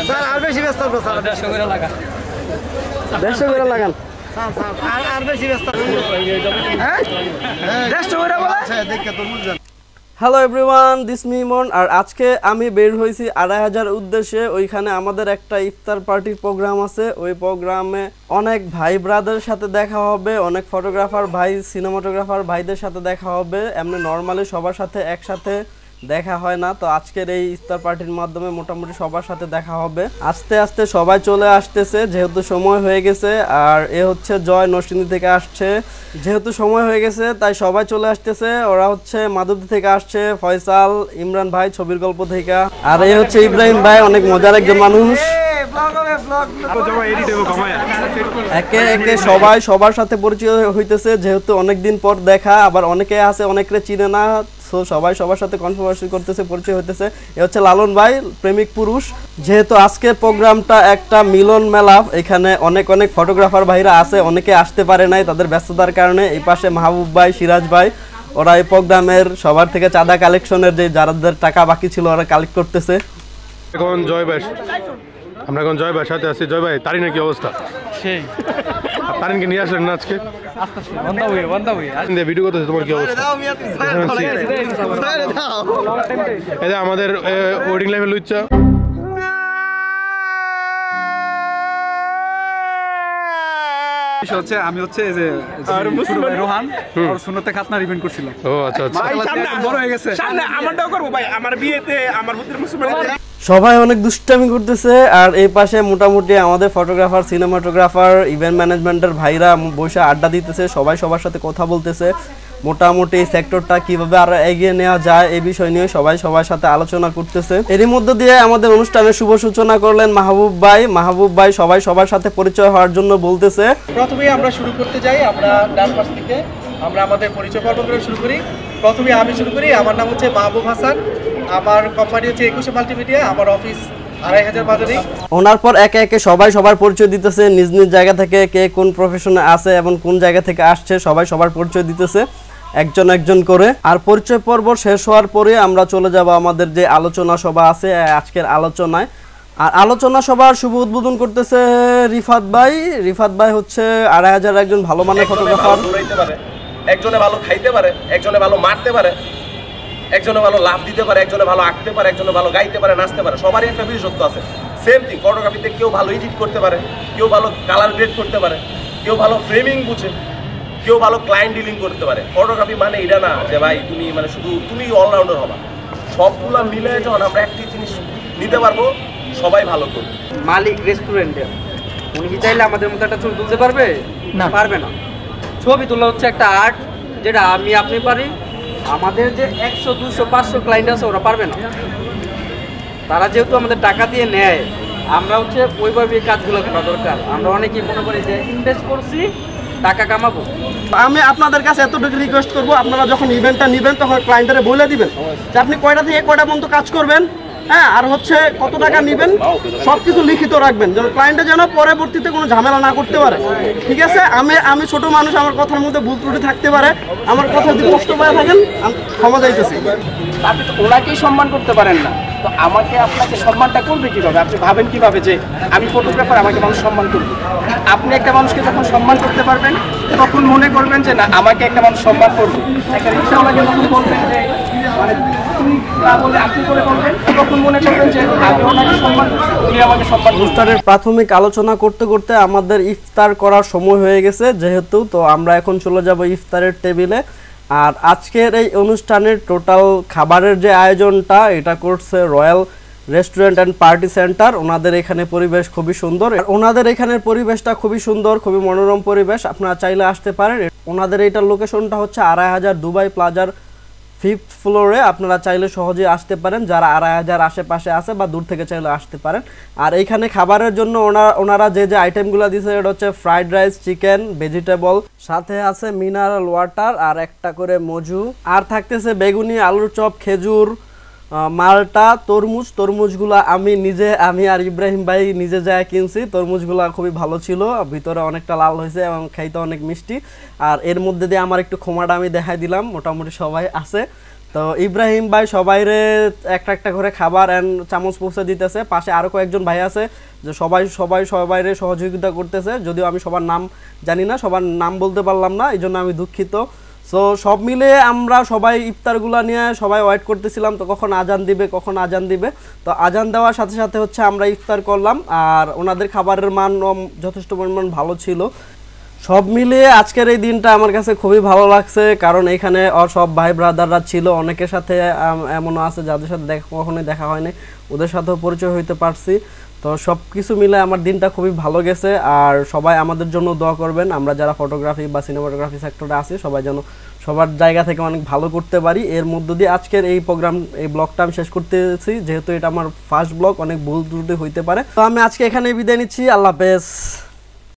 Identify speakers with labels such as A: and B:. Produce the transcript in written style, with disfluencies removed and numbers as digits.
A: Sir আর বেশি ব্যস্ত sir
B: 150 করে লাগান
A: আর বেশি ব্যস্ত
B: হ্যালো এভরিওয়ান, দিস মিমন। আর আজকে আমি বের হয়েছি 2500 উদ্দেশ্যে। ওইখানে আমাদের একটা ইফতার পার্টির প্রোগ্রাম আছে। ওই প্রোগ্রামে অনেক ভাই ব্রাদারের সাথে দেখা হবে, অনেক ফটোগ্রাফার ভাই, সিনেমাটোগ্রাফার ভাইদের সাথে দেখা হবে। এমনি নর্মালি সবার সাথে একসাথে দেখা হয় না, তো আজকের এই ইফতার পার্টির মাধ্যমে মোটামুটি সবার সাথে দেখা হবে। আস্তে আস্তে সবাই চলে আসতেছে যেহেতু সময় হয়ে গেছে। আর এ হচ্ছে জয়, নরসিংদী থেকে আসছে। যেহেতু সময় হয়ে গেছে তাই সবাই চলে আসতেছে। ওরা হচ্ছে মাধবদী থেকে আসছে, ফয়সাল, ইমরান ভাই ছবির গল্প থেকে, আর এই হচ্ছে ইব্রাহিম ভাই, অনেক মজার একজন মানুষ। একে একে সবাই সবার সাথে পরিচয় হইতেছে যেহেতু অনেকদিন পর দেখা। আবার অনেকে আছে অনেকে চিনে না, তো সবাই সবার সাথে কনভারসেশন করতেছে, পরিচয় হইতেছে। এ হচ্ছে লালন ভাই, প্রেমিক পুরুষ। যেহেতু আজকের প্রোগ্রামটা একটা মিলন মেলা, এখানে অনেক অনেক ফটোগ্রাফার ভাইরা আছে, অনেকে আসতে পারে নাই তাদের ব্যস্ততার কারণে। এই পাশে মাহবুব ভাই, সিরাজ ভাই, ওরা এই প্রোগ্রামের সবার থেকে চাঁদা কালেকশনের যে যাদের টাকা বাকি ছিল ওরা কালেক্ট করতেছে।
C: এখন জয় ভাই, আমরা এখন জয় ভাই সাথে আছি। জয় ভাই, তারিনের কি অবস্থা? সেই তারিনকে নিয়ে আসলেন না আজকে? ভিডিও করতেছে, তোমার কি অবস্থা? এই আমাদের ওয়েডিং লাইফে লুচ্চা
D: হচ্ছে আমি হচ্ছে যে রোহান আর সুন্নতে খাতনার ইভেন্ট করছিলাম।
C: ও আচ্ছা আচ্ছা,
D: বড় হয়ে গেছে।
E: সামনে আমারটাও করব ভাই, আমার বিয়েতে আমার পুত্রের মুসলমান
B: সবাই অনেক দুষ্টামি করতেছে। আর এই পাশে মোটামুটি আমাদের ফটোগ্রাফার, সিনেমাটোগ্রাফার, ইভেন্ট ম্যানেজমেন্টের ভাইরা বসে আড্ডা দিতেছে, সবাই সবার সাথে কথা বলতেছে। মোটামুটি এই সেক্টরটা কিভাবে আরো এগিয়ে নেওয়া যায় এই বিষয় নিয়ে সবাই সবার সাথে আলোচনা করতেছে। এরই মধ্য দিয়ে আমাদের অনুষ্ঠানের শুভ সূচনা করলেন মাহবুব ভাই। মাহবুব ভাই সবাই সবার সাথে পরিচয় হওয়ার জন্য বলতেছে।
F: প্রথমেই আমরা শুরু করতে যাই, আমরা ডান পাশ থেকে আমরা আমাদের পরিচয় পর্ব করে শুরু করি। প্রথমে আমি শুরু করি। আমার নাম হচ্ছে মাহবুব হাসান, আমার কোম্পানি হচ্ছে 21 মাল্টিমিডিয়া, আমার অফিস 2500 বাজারে।
B: ওনার পর একে একে সবাই সবার পরিচয় দিতেছে, নিজ নিজ জায়গা থেকে কে কোন প্রফেশনে আছে এবং কোন জায়গা থেকে আসছে সবাই সবার পরিচয় দিতেছে একজন একজন করে। আর পরিচয় পর্ব শেষ হওয়ার পরে আমরা চলে যাব আমাদের যে আলোচনা সভা আছে আজকের আলোচনায়। আর আলোচনা সভার শুভ উদ্বোধন করতেছে রিফাত ভাই। রিফাত ভাই হচ্ছে 2500 একজন ভালো মানের ফটোগ্রাফার।
E: একজনে ভালো খাইতে পারে, একজনে ভালো মারতে পারে, একজনে ভালো লাভ দিতে পারে, একজনে ভালো আঁকতে পারে, একজনে ভালো গাইতে পারে, নাচতে পারে। সবারই একটা বিশেষত্ব আছে। সেম থিং ফটোগ্রাফিতে কেউ ভালো এডিট করতে পারে, কেউ ভালো কালার গ্রেড করতে পারে, কেউ ভালো ফ্রেমিং বুঝে, কেউ ভালো ক্লায়েন্ট ডিলিং করতে পারে। ফটোগ্রাফি মানে এটা না যে ভাই তুমি মানে শুধু তুমি অলরাউন্ডার হবা। সবগুলো মিলে যখন আমরা একটি জিনিস নিতে পারবো সবাই ভালো করবে।
G: মালিক রেস্টুরেন্টের উনি কি চাইলে আমাদের মতো একটা ছবি তুলতে পারবে? না, পারবে না। ছবি তোলা হচ্ছে একটা আর্ট, যেটা আমি আপনি পারি। আমাদের যে 100, 200, 500 ক্লায়েন্ট আছে ওরা পারবে না। তারা যেহেতু আমাদের টাকা দিয়ে নেয়, আমরা হচ্ছে ওইভাবে কাজগুলো করা দরকার। আমরা অনেকেই মনে করি যে ইনভেস্ট করছি টাকা কামাবো।
B: আমি আপনাদের কাছে এতটুকু রিকোয়েস্ট করবো, আপনারা যখন ইভেন্টটা নেবেন তখন ক্লায়েন্টরে বলে দিবেন যে আপনি কয়টা থেকে কয়টা পর্যন্ত কাজ করবেন, হ্যাঁ, আর হচ্ছে কত টাকা নেবেন সবকিছু লিখিত রাখবেন, যেন ক্লায়েন্টে যেন পরবর্তীতে কোনো ঝামেলা না করতে পারে। ঠিক আছে? আমি ছোট মানুষ, আমার কথার মধ্যে ভুল ত্রুটি থাকতে পারে, আমার কথা যদি কষ্ট পায় থাকেন আমি ক্ষমা চাইতেছি।
F: আপনি তো ওনাকেই সম্মান করতে পারেন না, তো আমাকে আপনাকে সম্মানটা করবে কীভাবে? আপনি ভাবেন কীভাবে যে আমি ফটোগ্রাফার, আমাকে মানুষ সম্মান করবে? আপনি একটা মানুষকে যখন সম্মান করতে পারবেন তখন মনে করবেন যে না, আমাকে একটা মানুষ সম্মান করবে। একটা রিক্সাওয়ালাকে যখন বলবেন যে মানে তুমি না বলে আপনি করে বলবেন, তখন মনে করবেন যে আমি ওনাকে সম্মান করছি, উনি আমাকে সম্মান করবেন।
B: ইফতারের প্রাথমিক আলোচনা করতে করতে আমাদের ইফতার করার সময় হয়ে গেছে যেহেতু, তো আমরা এখন চলে যাব ইফতারের টেবিলে। আর আজকের এই অনুষ্ঠানের টোটাল খাবারের যে আয়োজনটা এটা করছে royal restaurant and party centre. ওনাদের এখানে পরিবেশ খুবই সুন্দর, ওনাদের এখানের পরিবেশটা খুবই সুন্দর, খুবই মনোরম পরিবেশ, আপনারা চাইলে আসতে পারেন। ওনাদের এইটার লোকেশনটা হচ্ছে 2500 দুবাই প্লাজার 5th ফ্লোরে। আপনারা চাইলে সহজেই আসতে পারেন, যারা 2500 আশেপাশে আছে বা দূর থেকে চাইলে আসতে পারেন। আর এইখানে খাবারের জন্য ওনারা যে যে আইটেমগুলো দিয়েছে এটা হচ্ছে ফ্রাইড রাইস, চিকেন, ভেজিটেবল, সাথে আছে মিনারেল ওয়াটার আর একটা করে মজু, আর থাকতেছে বেগুনি, আলুর চপ, খেজুর, মালটা, তরমুজগুলো আমি আর ইব্রাহিম ভাই নিজে যায় কিনছি। তরমুজগুলো খুবই ভালো ছিল, ভিতরে অনেকটা লাল হয়েছে এবং খাইতে অনেক মিষ্টি। আর এর মধ্যে দিয়ে আমার একটু খোমাটা আমি দেখাই দিলাম, মোটামুটি সবাই আছে। তো ইব্রাহিম ভাই সবাইরে একটা একটা করে খাবার এন্ড চামচ পৌঁছে দিতেছে, পাশে আরো কয়েকজন ভাই আছে যে সবাইরে সহযোগিতা করতেছে, যদিও আমি সবার নাম জানি না, সবার নাম বলতে পারলাম না, এই জন্য আমি দুঃখিত। সো সব মিলে আমরা সবাই ইফতারগুলো নিয়ে সবাই ওয়েট করতেছিলাম তো কখন আজান দিবে। তো আজান দেওয়ার সাথে সাথে হচ্ছে আমরা ইফতার করলাম, আর ওনাদের খাবারের মান যথেষ্ট পরিমাণ ভালো ছিল। সব মিলিয়ে আজকের এই দিনটা আমার কাছে খুবই ভালো লাগছে, কারণ এখানে সব ভাই ব্রাদাররা ছিল, অনেকের সাথে এমনও আছে যাদের সাথে কখনোই দেখা হয়নি, ওদের সাথেও পরিচয় হইতে পারছি। তো সব কিছু মিলে আমার দিনটা খুবই ভালো গেছে। আর সবাই আমাদের জন্য দোয়া করবেন, আমরা যারা ফটোগ্রাফি বা সিনেমাটোগ্রাফি সেক্টরে আছি সবাই যেন সবার জায়গা থেকে অনেক ভালো করতে পারি। এর মধ্য দিয়ে আজকের এই ব্লগটা আমি শেষ করতেছি, যেহেতু এটা আমার ফার্স্ট ব্লগ, অনেক ভুল ত্রুটি হইতে পারে। তো আমি আজকে এখানে বিদায় নিচ্ছি, আল্লাহ হাফেজ।